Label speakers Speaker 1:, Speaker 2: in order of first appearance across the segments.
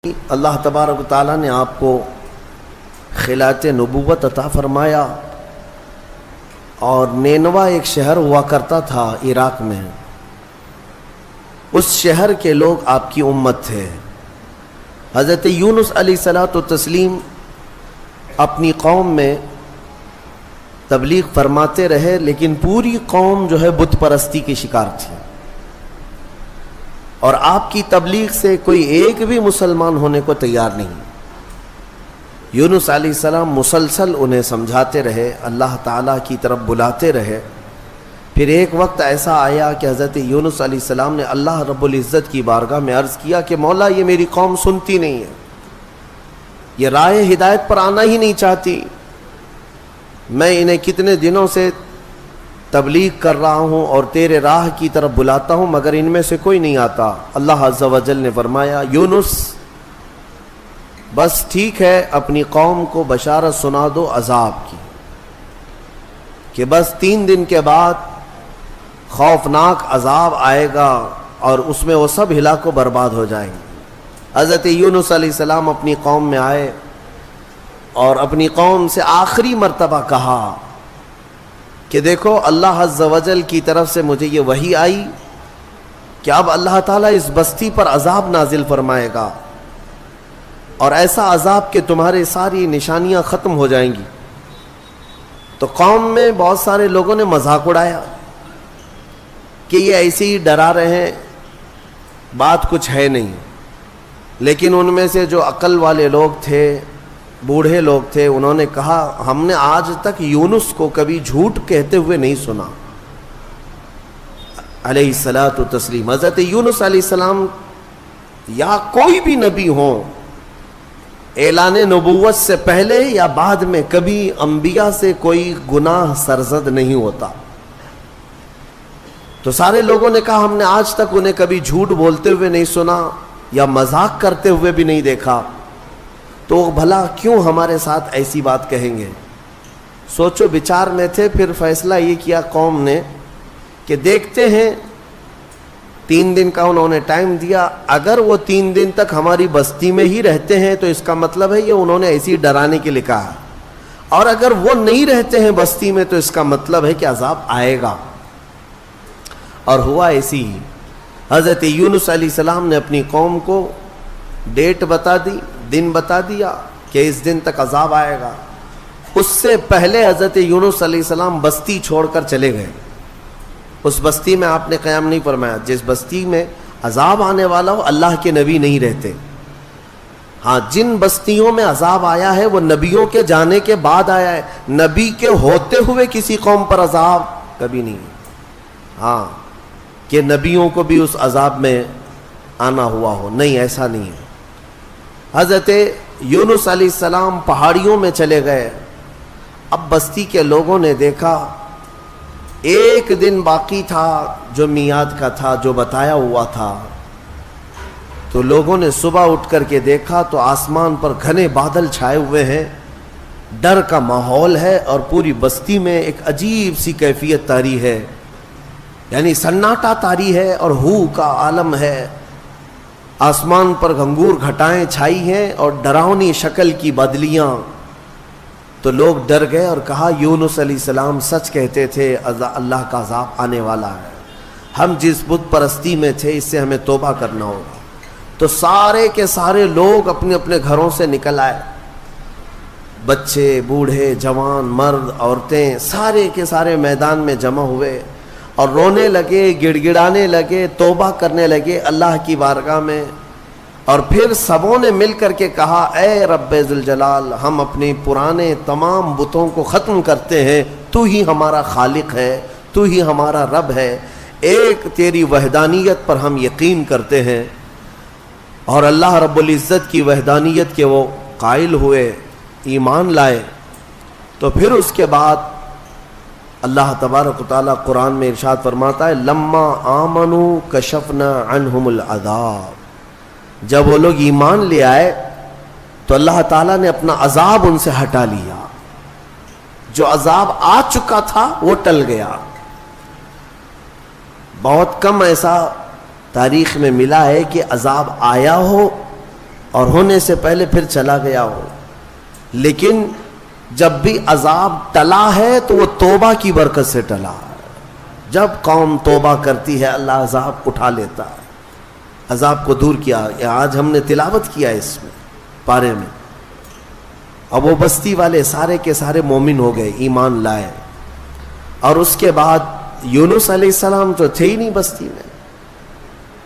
Speaker 1: اللہ تبارک و تعالیٰ نے آپ کو خلعت نبوت عطا فرمایا اور نینوا ایک شہر ہوا کرتا تھا عراق میں. اس شہر کے لوگ آپ کی امت تھے. حضرت یونس علیہ الصلاۃ والتسلیم اپنی قوم میں تبلیغ فرماتے رہے، لیکن پوری قوم جو ہے بت پرستی کی شکار تھی، اور آپ کی تبلیغ سے کوئی ایک بھی مسلمان ہونے کو تیار نہیں. یونس علیہ السلام مسلسل انہیں سمجھاتے رہے، اللہ تعالیٰ کی طرف بلاتے رہے. پھر ایک وقت ایسا آیا کہ حضرت یونس علیہ السلام نے اللہ رب العزت کی بارگاہ میں عرض کیا کہ مولا، یہ میری قوم سنتی نہیں ہے، یہ راہ ہدایت پر آنا ہی نہیں چاہتی. میں انہیں کتنے دنوں سے تبلیغ کر رہا ہوں اور تیرے راہ کی طرف بلاتا ہوں، مگر ان میں سے کوئی نہیں آتا. اللہ عز و جل نے فرمایا، یونس بس ٹھیک ہے، اپنی قوم کو بشارت سنا دو عذاب کی، کہ بس 3 دن کے بعد خوفناک عذاب آئے گا اور اس میں وہ سب ہلاک و برباد ہو جائیں گے. حضرت یونس علیہ السلام اپنی قوم میں آئے اور اپنی قوم سے آخری مرتبہ کہا کہ دیکھو، اللہ عز و جل کی طرف سے مجھے یہ وحی آئی کہ اب اللہ تعالیٰ اس بستی پر عذاب نازل فرمائے گا، اور ایسا عذاب کہ تمہارے ساری نشانیاں ختم ہو جائیں گی. تو قوم میں بہت سارے لوگوں نے مذاق اڑایا کہ یہ ایسے ہی ڈرا رہے ہیں، بات کچھ ہے نہیں. لیکن ان میں سے جو عقل والے لوگ تھے، بوڑھے لوگ تھے، انہوں نے کہا، ہم نے آج تک یونس کو کبھی جھوٹ کہتے ہوئے نہیں سنا علیہ الصلاۃ والتسلیم. حضرت یونس علیہ السلام یا کوئی بھی نبی ہو، اعلان نبوت سے پہلے یا بعد میں کبھی انبیاء سے کوئی گناہ سرزد نہیں ہوتا. تو سارے لوگوں نے کہا، ہم نے آج تک انہیں کبھی جھوٹ بولتے ہوئے نہیں سنا یا مذاق کرتے ہوئے بھی نہیں دیکھا، تو بھلا کیوں ہمارے ساتھ ایسی بات کہیں گے. سوچو بچار میں تھے. پھر فیصلہ یہ کیا قوم نے کہ دیکھتے ہیں، 3 دن کا انہوں نے ٹائم دیا. اگر وہ 3 دن تک ہماری بستی میں ہی رہتے ہیں تو اس کا مطلب ہے یہ انہوں نے ایسی ڈرانے کے لیے کہا، اور اگر وہ نہیں رہتے ہیں بستی میں تو اس کا مطلب ہے کہ عذاب آئے گا. اور ہوا ایسی ہی. حضرت یونس علیہ السلام نے اپنی قوم کو ڈیٹ بتا دی، دن بتا دیا کہ اس دن تک عذاب آئے گا. اس سے پہلے حضرت یونس علیہ السلام بستی چھوڑ کر چلے گئے. اس بستی میں آپ نے قیام نہیں فرمایا. جس بستی میں عذاب آنے والا ہو، اللہ کے نبی نہیں رہتے. ہاں، جن بستیوں میں عذاب آیا ہے وہ نبیوں کے جانے کے بعد آیا ہے. نبی کے ہوتے ہوئے کسی قوم پر عذاب کبھی نہیں. ہاں، کہ نبیوں کو بھی اس عذاب میں آنا ہوا ہو، نہیں، ایسا نہیں ہے. حضرت یونس علیہ السلام پہاڑیوں میں چلے گئے. اب بستی کے لوگوں نے دیکھا 1 دن باقی تھا جو میعاد کا تھا، جو بتایا ہوا تھا. تو لوگوں نے صبح اٹھ کر کے دیکھا تو آسمان پر گھنے بادل چھائے ہوئے ہیں، ڈر کا ماحول ہے، اور پوری بستی میں ایک عجیب سی کیفیت طاری ہے، یعنی سناٹا طاری ہے اور ہو کا عالم ہے. آسمان پر گھنگور گھٹائیں چھائی ہیں اور ڈراؤنی شکل کی بدلیاں. تو لوگ ڈر گئے اور کہا، یونس علیہ السلام سچ کہتے تھے، اللہ کا عذاب آنے والا ہے. ہم جس بت پرستی میں تھے اس سے ہمیں توبہ کرنا ہوگا. تو سارے کے سارے لوگ اپنے اپنے گھروں سے نکل آئے، بچے، بوڑھے، جوان، مرد، عورتیں، سارے کے سارے میدان میں جمع ہوئے اور رونے لگے، گڑ گڑانے لگے، توبہ کرنے لگے اللہ کی بارگاہ میں. اور پھر سبوں نے مل کر کے کہا، اے رب ذوالجلال، ہم اپنے پرانے تمام بتوں کو ختم کرتے ہیں، تو ہی ہمارا خالق ہے، تو ہی ہمارا رب ہے، ایک تیری وحدانیت پر ہم یقین کرتے ہیں. اور اللہ رب العزت کی وحدانیت کے وہ قائل ہوئے، ایمان لائے. تو پھر اس کے بعد اللہ تبارک و تعالیٰ قرآن میں ارشاد فرماتا ہے، لما آمنوا کشفنا عنہم العذاب. جب وہ لوگ ایمان لے آئے تو اللہ تعالیٰ نے اپنا عذاب ان سے ہٹا لیا. جو عذاب آ چکا تھا وہ ٹل گیا. بہت کم ایسا تاریخ میں ملا ہے کہ عذاب آیا ہو اور ہونے سے پہلے پھر چلا گیا ہو، لیکن جب بھی عذاب ٹلا ہے تو وہ توبہ کی برکت سے ٹلا ہے۔ جب قوم توبہ کرتی ہے اللہ عذاب اٹھا لیتا ہے، عذاب کو دور کیا۔ آج ہم نے تلاوت کیا اس میں پارے میں، اب وہ بستی والے سارے کے سارے مومن ہو گئے، ایمان لائے، اور اس کے بعد یونس علیہ السلام تو تھے ہی نہیں بستی میں۔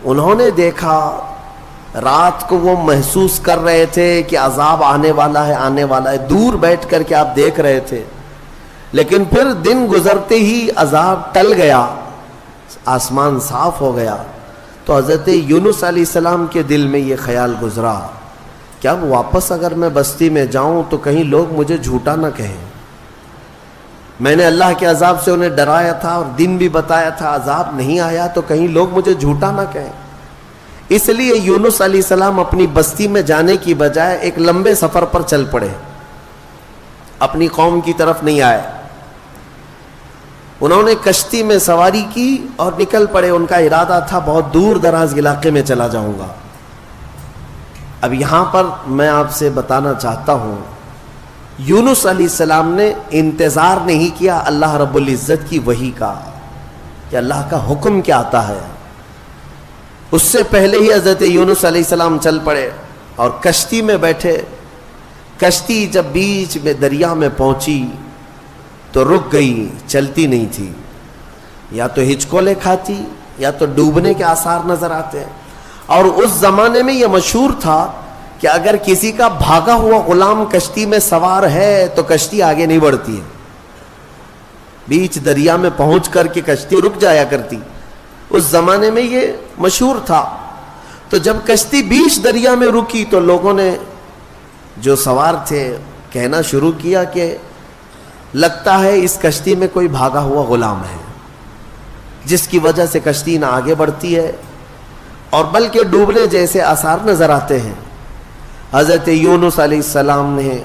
Speaker 1: انہوں نے دیکھا، رات کو وہ محسوس کر رہے تھے کہ عذاب آنے والا ہے، آنے والا ہے، دور بیٹھ کر کے آپ دیکھ رہے تھے، لیکن پھر دن گزرتے ہی عذاب ٹل گیا، آسمان صاف ہو گیا، تو حضرت یونس علیہ السلام کے دل میں یہ خیال گزرا کہ اب واپس اگر میں بستی میں جاؤں تو کہیں لوگ مجھے جھوٹا نہ کہیں، میں نے اللہ کے عذاب سے انہیں ڈرایا تھا اور دن بھی بتایا تھا، عذاب نہیں آیا تو کہیں لوگ مجھے جھوٹا نہ کہیں۔ اس لیے یونس علیہ السلام اپنی بستی میں جانے کی بجائے ایک لمبے سفر پر چل پڑے، اپنی قوم کی طرف نہیں آئے۔ انہوں نے کشتی میں سواری کی اور نکل پڑے، ان کا ارادہ تھا بہت دور دراز علاقے میں چلا جاؤں گا۔ اب یہاں پر میں آپ سے بتانا چاہتا ہوں، یونس علیہ السلام نے انتظار نہیں کیا اللہ رب العزت کی وحی کا کہ اللہ کا حکم کیا آتا ہے، اس سے پہلے ہی حضرت یونس علیہ السلام چل پڑے اور کشتی میں بیٹھے۔ کشتی جب بیچ میں دریا میں پہنچی تو رک گئی، چلتی نہیں تھی، یا تو ہچکولے کھاتی یا تو ڈوبنے کے آثار نظر آتے ہیں۔ اور اس زمانے میں یہ مشہور تھا کہ اگر کسی کا بھاگا ہوا غلام کشتی میں سوار ہے تو کشتی آگے نہیں بڑھتی ہے، بیچ دریا میں پہنچ کر کے کشتی رک جایا کرتی، اس زمانے میں یہ مشہور تھا۔ تو جب کشتی بیچ دریا میں رکی تو لوگوں نے جو سوار تھے کہنا شروع کیا کہ لگتا ہے اس کشتی میں کوئی بھاگا ہوا غلام ہے، جس کی وجہ سے کشتی نہ آگے بڑھتی ہے اور بلکہ ڈوبنے جیسے آثار نظر آتے ہیں۔ حضرت یونس علیہ السلام نے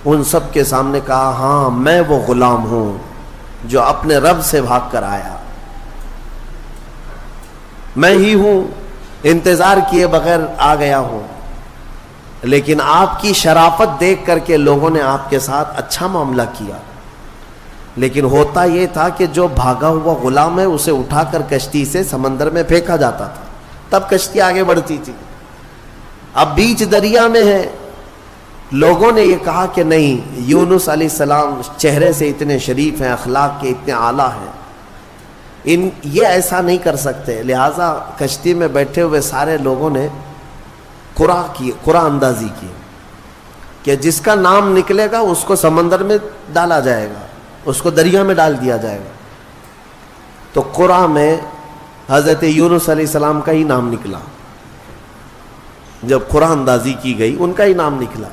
Speaker 1: ان سب کے سامنے کہا، ہاں میں وہ غلام ہوں جو اپنے رب سے بھاگ کر آیا، میں ہی ہوں، انتظار کیے بغیر آ گیا ہوں، لیکن آپ کی شرافت دیکھ کر کے لوگوں نے آپ کے ساتھ اچھا معاملہ کیا، لیکن ہوتا یہ تھا کہ جو بھاگا ہوا غلام ہے اسے اٹھا کر کشتی سے سمندر میں پھینکا جاتا تھا، تب کشتی آگے بڑھتی تھی۔ اب بیچ دریا میں ہے، لوگوں نے یہ کہا کہ نہیں، یونس علیہ السلام چہرے سے اتنے شریف ہیں، اخلاق کے اتنے اعلیٰ ہیں، یہ ایسا نہیں کر سکتے، لہٰذا کشتی میں بیٹھے ہوئے سارے لوگوں نے قرآن اندازی کی کہ جس کا نام نکلے گا اس کو سمندر میں ڈالا جائے گا، اس کو دریا میں ڈال دیا جائے گا۔ تو قرآن میں حضرت یونس علیہ السلام کا ہی نام نکلا، جب قرآن اندازی کی گئی ان کا ہی نام نکلا۔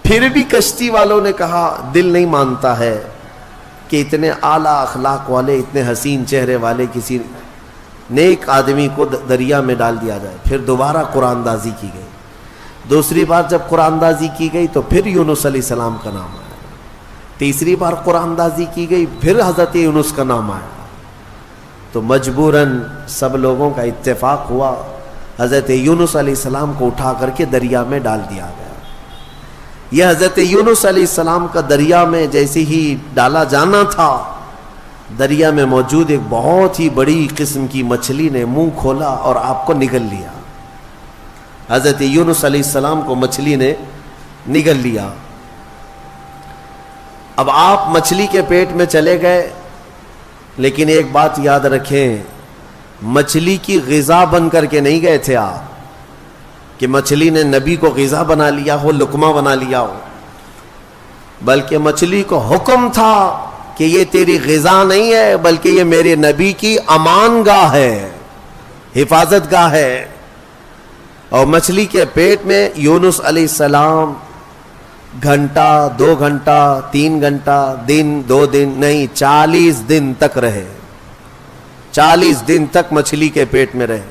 Speaker 1: پھر بھی کشتی والوں نے کہا دل نہیں مانتا ہے کہ اتنے اعلیٰ اخلاق والے، اتنے حسین چہرے والے کسی نیک آدمی کو دریا میں ڈال دیا جائے۔ پھر دوبارہ قرآن اندازی کی گئی، دوسری بار جب قرآن اندازی کی گئی تو پھر یونس علیہ السلام کا نام آیا، تیسری بار قرآن اندازی کی گئی پھر حضرت یونس کا نام آیا، تو مجبوراً سب لوگوں کا اتفاق ہوا، حضرت یونس علیہ السلام کو اٹھا کر کے دریا میں ڈال دیا گیا۔ یہ حضرت یونس علیہ السلام کا دریا میں جیسے ہی ڈالا جانا تھا، دریا میں موجود ایک بہت ہی بڑی قسم کی مچھلی نے منہ کھولا اور آپ کو نگل لیا۔ حضرت یونس علیہ السلام کو مچھلی نے نگل لیا۔ اب آپ مچھلی کے پیٹ میں چلے گئے، لیکن ایک بات یاد رکھیں، مچھلی کی غذا بن کر کے نہیں گئے تھے آپ کہ مچھلی نے نبی کو غذا بنا لیا ہو، لقمہ بنا لیا ہو، بلکہ مچھلی کو حکم تھا کہ یہ تیری غذا نہیں ہے، بلکہ یہ میرے نبی کی امان گاہ ہے، حفاظت گاہ ہے۔ اور مچھلی کے پیٹ میں یونس علیہ السلام گھنٹہ، 2 گھنٹہ، 3 گھنٹہ، دن، 2 دن نہیں، 40 دن تک رہے، 40 دن تک مچھلی کے پیٹ میں رہے،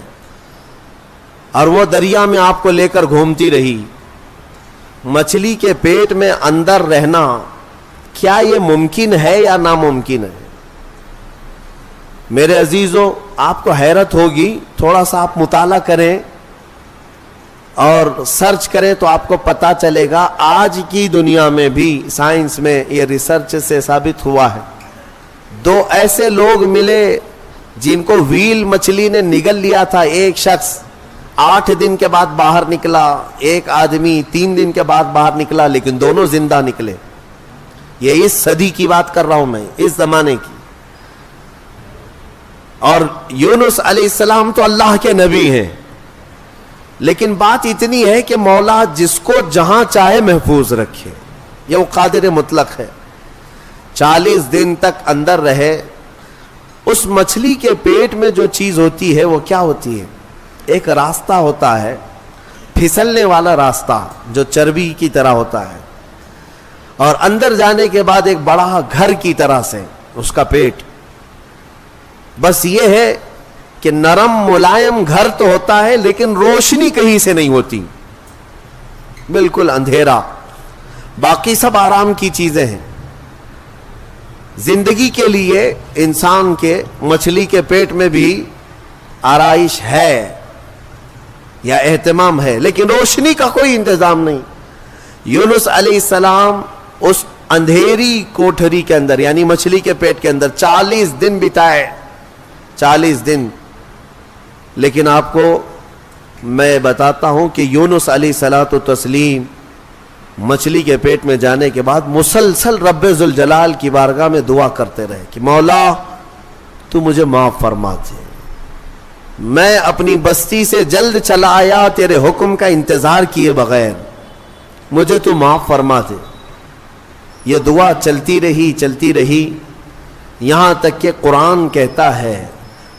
Speaker 1: اور وہ دریا میں آپ کو لے کر گھومتی رہی۔ مچھلی کے پیٹ میں اندر رہنا کیا یہ ممکن ہے یا ناممکن ہے؟ میرے عزیزوں، آپ کو حیرت ہوگی، تھوڑا سا آپ مطالعہ کریں اور سرچ کریں تو آپ کو پتا چلے گا آج کی دنیا میں بھی سائنس میں یہ ریسرچ سے ثابت ہوا ہے. 2 ایسے لوگ ملے جن کو ویل مچھلی نے نگل لیا تھا. ایک شخص 8 دن کے بعد باہر نکلا, ایک آدمی 3 دن کے بعد باہر نکلا, لیکن دونوں زندہ نکلے. یہ اس صدی کی بات کر رہا ہوں میں, اس زمانے کی. اور یونس علیہ السلام تو اللہ کے نبی ہیں, لیکن بات اتنی ہے کہ مولا جس کو جہاں چاہے محفوظ رکھے, یہ وہ قادر مطلق ہے. 40 دن تک اندر رہے. اس مچھلی کے پیٹ میں جو چیز ہوتی ہے وہ کیا ہوتی ہے؟ ایک راستہ ہوتا ہے, پھسلنے والا راستہ جو چربی کی طرح ہوتا ہے, اور اندر جانے کے بعد ایک بڑا گھر کی طرح سے اس کا پیٹ. بس یہ ہے کہ نرم ملائم گھر تو ہوتا ہے, لیکن روشنی کہیں سے نہیں ہوتی, بالکل اندھیرا. باقی سب آرام کی چیزیں ہیں. زندگی کے لیے انسان کے مچھلی کے پیٹ میں بھی آرائش ہے یا اہتمام ہے, لیکن روشنی کا کوئی انتظام نہیں. یونس علیہ السلام اس اندھیری کوٹھری کے اندر یعنی مچھلی کے پیٹ کے اندر 40 دن بتائے, 40 دن. لیکن آپ کو میں بتاتا ہوں کہ یونس علیہ الصلوۃ والتسلیم مچھلی کے پیٹ میں جانے کے بعد مسلسل رب ذوالجلال کی بارگاہ میں دعا کرتے رہے کہ مولا تو مجھے معاف فرما دے, میں اپنی بستی سے جلد چلا آیا تیرے حکم کا انتظار کیے بغیر, مجھے تو معاف فرما دے. یہ دعا چلتی رہی یہاں تک کہ قرآن کہتا ہے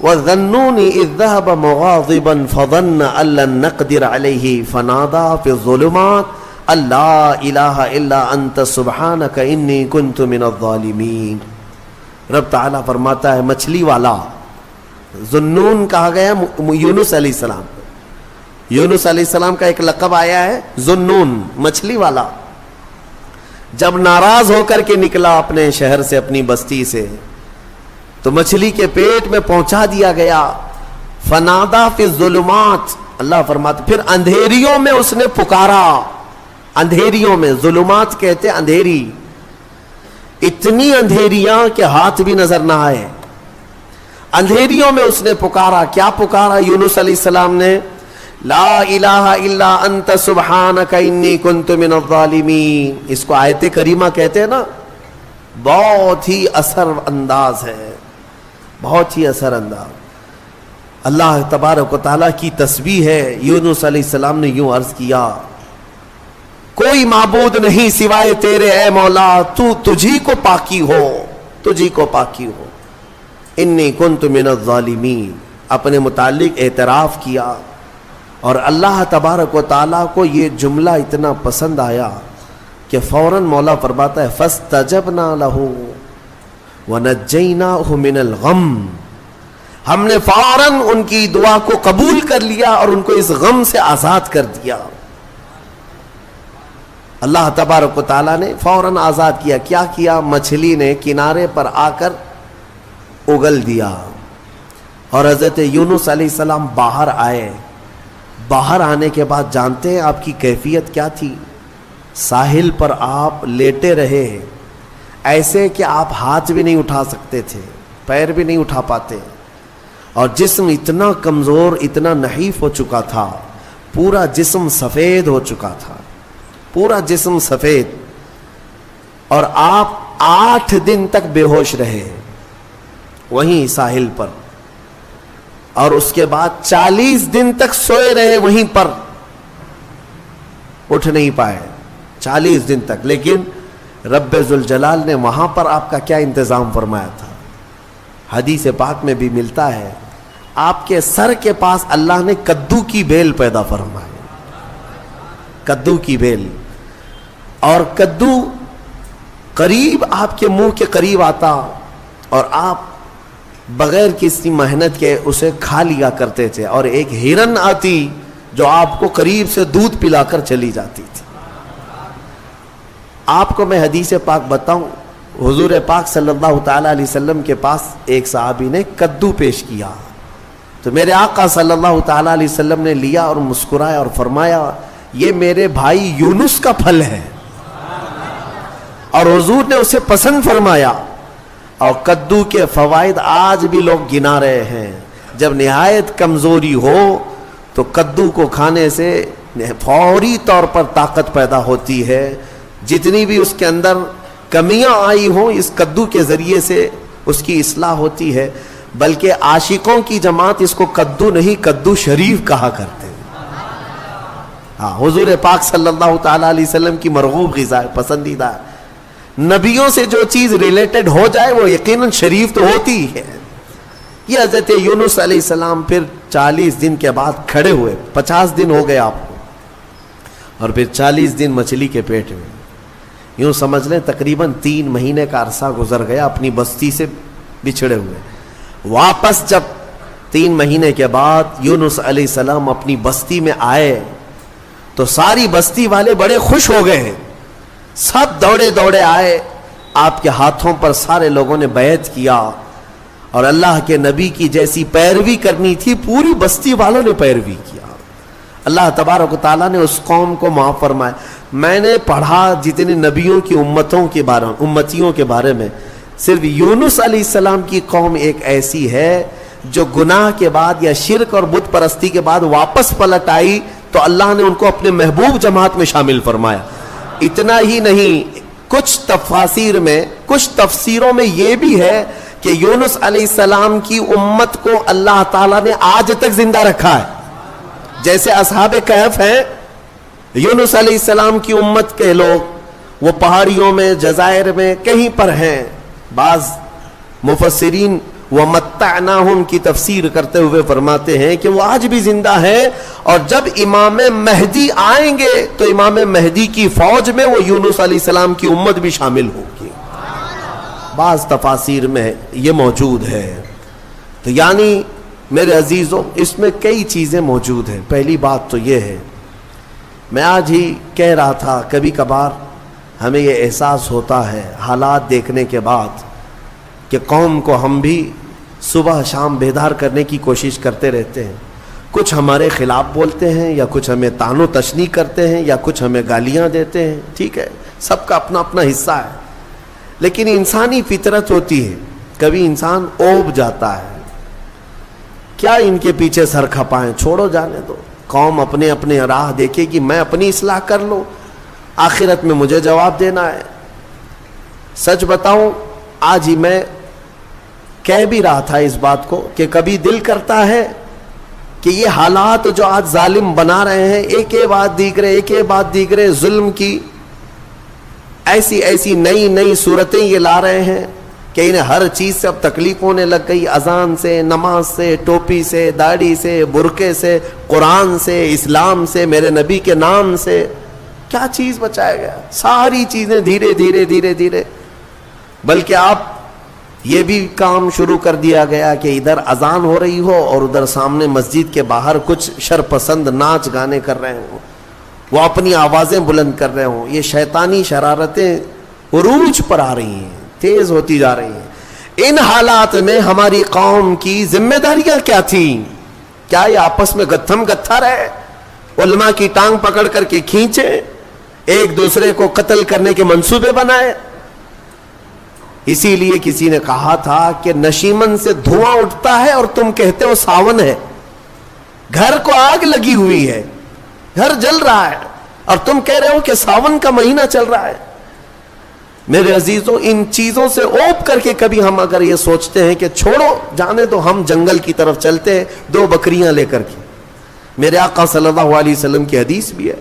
Speaker 1: وَظَنُّونِ إِذْ ذَهَبَ مُغَاضِبًا فَظَنَّ أَن لَّن نَّقْدِرَ عَلَيْهِ فَنَادَىٰ فِي الظُّلُمَاتِ أَن لَّا إِلَٰهَ إِلَّا أَنتَ سُبْحَانَكَ إِنِّي كُنتُ مِنَ الظَّالِمِينَ. رب تعالیٰ فرماتا ہے مچھلی والا, ذنون کہا گیا یونس علیہ السلام. یونس علیہ السلام کا ایک لقب آیا ہے ذنون, مچھلی والا. جب ناراض ہو کر کے نکلا اپنے شہر سے, اپنی بستی سے, تو مچھلی کے پیٹ میں پہنچا دیا گیا. فنادا فی الظلمات, اللہ فرماتا پھر اندھیریوں میں اس نے پکارا. اندھیریوں میں, ظلمات کہتے اندھیری, اتنی اندھیریاں کہ ہاتھ بھی نظر نہ آئے. اندھیریوں میں اس نے پکارا. کیا پکارا یونس علیہ السلام نے؟ لا الہ الا انت سبحانک انی کنت من الظالمین. اس کو آیت کریمہ کہتے ہیں نا, بہت ہی اثر انداز ہے, بہت ہی اثر انداز. اللہ تبارک و تعالیٰ کی تسبیح ہے. یونس علیہ السلام نے یوں عرض کیا کوئی معبود نہیں سوائے تیرے اے مولا, تو تجھی کو پاکی ہو, تجھی کو پاکی ہو. انی کنت من الظالمین, اپنے متعلق اعتراف کیا. اور اللہ تبارک و تعالیٰ کو یہ جملہ اتنا پسند آیا کہ فوراً مولا فرماتا ہے فَاسْتَجَبْنَا لَهُ وَنَجَّيْنَاهُ مِنَ الْغَمِّ. ہم نے فوراً ان کی دعا کو قبول کر لیا اور ان کو اس غم سے آزاد کر دیا. اللہ تبارک و تعالیٰ نے فوراً آزاد کیا. کیا کیا؟ مچھلی نے کنارے پر آ کر اگل دیا. اور حضرت یونس علیہ السلام باہر آئے. باہر آنے کے بعد جانتے ہیں آپ کی کیفیت کیا تھی؟ ساحل پر آپ لیٹے رہے ایسے کہ آپ ہاتھ بھی نہیں اٹھا سکتے تھے, پیر بھی نہیں اٹھا پاتے, اور جسم اتنا کمزور, اتنا نحیف ہو چکا تھا, پورا جسم سفید ہو چکا تھا, پورا جسم سفید. اور آپ 8 دن تک بے ہوش رہے وہیں ساحل پر, اور اس کے بعد 40 دن تک سوئے رہے وہیں پر, اٹھ نہیں پائے 40 دن تک. لیکن رب ذوالجلال نے وہاں پر آپ کا کیا انتظام فرمایا تھا؟ حدیث پاک میں بھی ملتا ہے آپ کے سر کے پاس اللہ نے کدو کی بیل پیدا فرمائی, کدو کی بیل. اور کدو قریب آپ کے منہ کے قریب آتا اور آپ بغیر کسی محنت کے اسے کھا لیا کرتے تھے. اور ایک ہرن آتی جو آپ کو قریب سے دودھ پلا کر چلی جاتی تھی. آپ کو میں حدیث پاک بتاؤں, حضور پاک صلی اللہ تعالی علیہ وسلم کے پاس ایک صحابی نے کدو پیش کیا, تو میرے آقا صلی اللہ تعالیٰ علیہ وسلم نے لیا اور مسکرایا اور فرمایا یہ میرے بھائی یونس کا پھل ہے، اور حضور نے اسے پسند فرمایا. اور کدو کے فوائد آج بھی لوگ گنا رہے ہیں. جب نہایت کمزوری ہو تو کدو کو کھانے سے فوری طور پر طاقت پیدا ہوتی ہے. جتنی بھی اس کے اندر کمیاں آئی ہوں اس کدو کے ذریعے سے اس کی اصلاح ہوتی ہے. بلکہ عاشقوں کی جماعت اس کو کدو نہیں کدو شریف کہا کرتے ہیں. ہاں، حضور پاک صلی اللہ تعالیٰ علیہ وسلم کی مرغوب غذا ہے، پسندیدہ ہے. نبیوں سے جو چیز ریلیٹڈ ہو جائے وہ یقیناً شریف تو ہوتی ہے. یہ حضرت یونس علیہ السلام پھر 40 دن کے بعد کھڑے ہوئے. 50 دن ہو گئے آپ کو، اور پھر 40 دن مچھلی کے پیٹ میں. یوں سمجھ لیں تقریباً 3 مہینے کا عرصہ گزر گیا اپنی بستی سے بچھڑے ہوئے. واپس جب 3 مہینے کے بعد یونس علیہ السلام اپنی بستی میں آئے تو ساری بستی والے بڑے خوش ہو گئے ہیں. سب دوڑے دوڑے آئے، آپ کے ہاتھوں پر سارے لوگوں نے بیعت کیا، اور اللہ کے نبی کی جیسی پیروی کرنی تھی پوری بستی والوں نے پیروی کیا. اللہ تبارک و تعالیٰ نے اس قوم کو معاف فرمایا. میں نے پڑھا جتنے نبیوں کی امتیوں کے بارے میں، صرف یونس علیہ السلام کی قوم ایک ایسی ہے جو گناہ کے بعد یا شرک اور بت پرستی کے بعد واپس پلٹ آئی تو اللہ نے ان کو اپنے محبوب جماعت میں شامل فرمایا. اتنا ہی نہیں، کچھ تفسیروں میں یہ بھی ہے کہ یونس علیہ السلام کی امت کو اللہ تعالیٰ نے آج تک زندہ رکھا ہے. جیسے اصحاب کہف ہیں، یونس علیہ السلام کی امت کے لوگ وہ پہاڑیوں میں، جزائر میں کہیں پر ہیں. بعض مفسرین وَمَتَّعْنَاهُمْ کی تفسیر کرتے ہوئے فرماتے ہیں کہ وہ آج بھی زندہ ہے، اور جب امام مہدی آئیں گے تو امام مہدی کی فوج میں وہ یونس علیہ السلام کی امت بھی شامل ہوگی. بعض تفاسیر میں یہ موجود ہے. تو یعنی میرے عزیزوں اس میں کئی چیزیں موجود ہیں. پہلی بات تو یہ ہے، میں آج ہی کہہ رہا تھا کبھی کبھار ہمیں یہ احساس ہوتا ہے حالات دیکھنے کے بعد کہ قوم کو ہم بھی صبح شام بیدار کرنے کی کوشش کرتے رہتے ہیں. کچھ ہمارے خلاف بولتے ہیں، یا کچھ ہمیں طعن و تشنیع کرتے ہیں، یا کچھ ہمیں گالیاں دیتے ہیں. ٹھیک ہے، سب کا اپنا اپنا حصہ ہے. لیکن انسانی فطرت ہوتی ہے، کبھی انسان اوب جاتا ہے، کیا ان کے پیچھے سر کھپائیں، چھوڑو جانے دو. قوم اپنے اپنے راہ دیکھے گی، میں اپنی اصلاح کر لوں، آخرت میں مجھے جواب دینا ہے. سچ بتاؤں، آج ہی میں کہہ بھی رہا تھا اس بات کو کہ کبھی دل کرتا ہے کہ یہ حالات جو آج ظالم بنا رہے ہیں، ایک بات دیکھ رہے ظلم کی ایسی نئی صورتیں یہ لا رہے ہیں کہ انہیں ہر چیز سے اب تکلیف ہونے لگ گئی. اذان سے، نماز سے، ٹوپی سے، داڑھی سے، برقعے سے، قرآن سے، اسلام سے، میرے نبی کے نام سے. کیا چیز بچایا گیا؟ ساری چیزیں دھیرے دھیرے. بلکہ آپ یہ بھی کام شروع کر دیا گیا کہ ادھر اذان ہو رہی ہو اور ادھر سامنے مسجد کے باہر کچھ شرپسند ناچ گانے کر رہے ہوں، وہ اپنی آوازیں بلند کر رہے ہوں. یہ شیطانی شرارتیں عروج پر آ رہی ہیں، تیز ہوتی جا رہی ہیں. ان حالات میں ہماری قوم کی ذمہ داریاں کیا تھیں؟ کیا یہ آپس میں گتھم گتھا رہے، علماء کی ٹانگ پکڑ کر کے کھینچے، ایک دوسرے کو قتل کرنے کے منصوبے بنائے؟ اسی لیے کسی نے کہا تھا کہ نشیمن سے دھواں اٹھتا ہے اور تم کہتے ہو ساون ہے. گھر کو آگ لگی ہوئی ہے، گھر جل رہا ہے، اور تم کہہ رہے ہو کہ ساون کا مہینہ چل رہا ہے. میرے عزیزوں، ان چیزوں سے اوپ کر کے کبھی ہم اگر یہ سوچتے ہیں کہ چھوڑو جانے تو ہم جنگل کی طرف چلتے ہیں 2 بکریاں لے کر کے. میرے آقا صلی اللہ علیہ وسلم کی حدیث بھی ہے،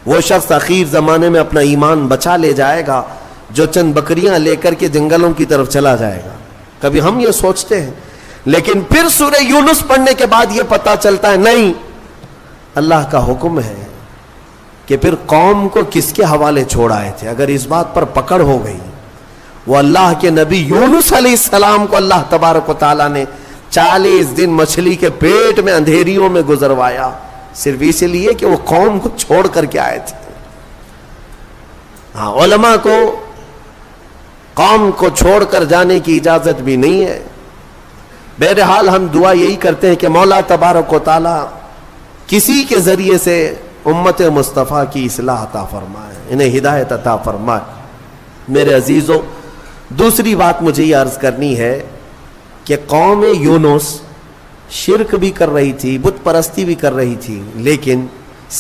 Speaker 1: وہ شخص اخیر زمانے میں اپنا ایمان بچا لے جائے گا جو چند بکریاں لے کر کے جنگلوں کی طرف چلا جائے گا. کبھی ہم یہ سوچتے ہیں، لیکن پھر سورہ یونس پڑھنے کے بعد یہ پتا چلتا ہے نہیں، اللہ کا حکم ہے کہ پھر قوم کو کس کے حوالے چھوڑ آئے تھے. اگر اس بات پر پکڑ ہو گئی، وہ اللہ کے نبی یونس علیہ السلام کو اللہ تبارک و تعالیٰ نے 40 دن مچھلی کے پیٹ میں اندھیریوں میں گزروایا، صرف اس لیے کہ وہ قوم کو چھوڑ کر کے آئے تھے. ہاں، علماء کو قوم کو چھوڑ کر جانے کی اجازت بھی نہیں ہے. بہرحال ہم دعا یہی کرتے ہیں کہ مولا تبارک و تعالی کسی کے ذریعے سے امت مصطفیٰ کی اصلاح عطا فرمائے، انہیں ہدایت عطا فرمائے۔ میرے عزیزوں، دوسری بات مجھے یہ عرض کرنی ہے کہ قوم یونس شرک بھی کر رہی تھی، بت پرستی بھی کر رہی تھی، لیکن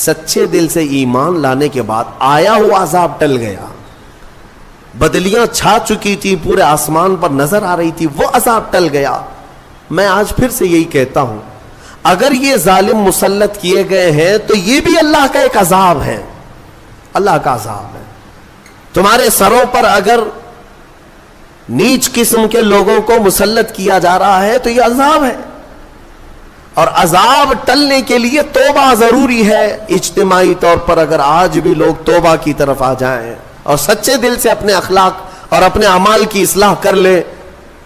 Speaker 1: سچے دل سے ایمان لانے کے بعد آیا ہوا عذاب ٹل گیا۔ بدلیاں چھا چکی تھی، پورے آسمان پر نظر آ رہی تھی، وہ عذاب ٹل گیا۔ میں آج پھر سے یہی کہتا ہوں، اگر یہ ظالم مسلط کیے گئے ہیں تو یہ بھی اللہ کا ایک عذاب ہے، اللہ کا عذاب ہے۔ تمہارے سروں پر اگر نیچ قسم کے لوگوں کو مسلط کیا جا رہا ہے تو یہ عذاب ہے، اور عذاب ٹلنے کے لیے توبہ ضروری ہے۔ اجتماعی طور پر اگر آج بھی لوگ توبہ کی طرف آ جائیں اور سچے دل سے اپنے اخلاق اور اپنے اعمال کی اصلاح کر لیں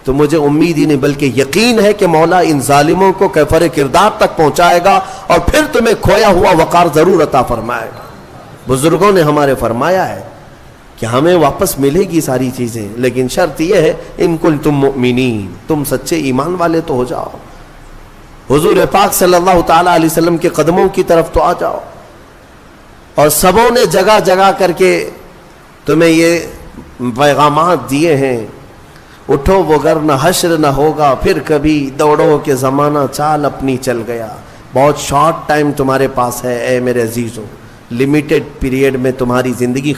Speaker 1: تو مجھے امید ہی نہیں بلکہ یقین ہے کہ مولا ان ظالموں کو کیفر کردار تک پہنچائے گا اور پھر تمہیں کھویا ہوا وقار ضرور عطا فرمائے گا۔ بزرگوں نے ہمارے فرمایا ہے کہ ہمیں واپس ملے گی ساری چیزیں، لیکن شرط یہ ہے ان کنتم مؤمنین، تم سچے ایمان والے تو ہو جاؤ، حضور پاک صلی اللہ تعالی علیہ وسلم کے قدموں کی طرف تو آ جاؤ۔ اور سبوں نے جگہ جگہ کر کے تمہیں یہ پیغامات دیے ہیں، اٹھو وگرنہ حشر نہ ہوگا پھر کبھی، دوڑو کہ زمانہ چال اپنی چل گیا۔ بہت شارٹ ٹائم تمہارے پاس ہے اے میرے عزیزوں، لمیٹڈ پیریڈ میں تمہاری زندگی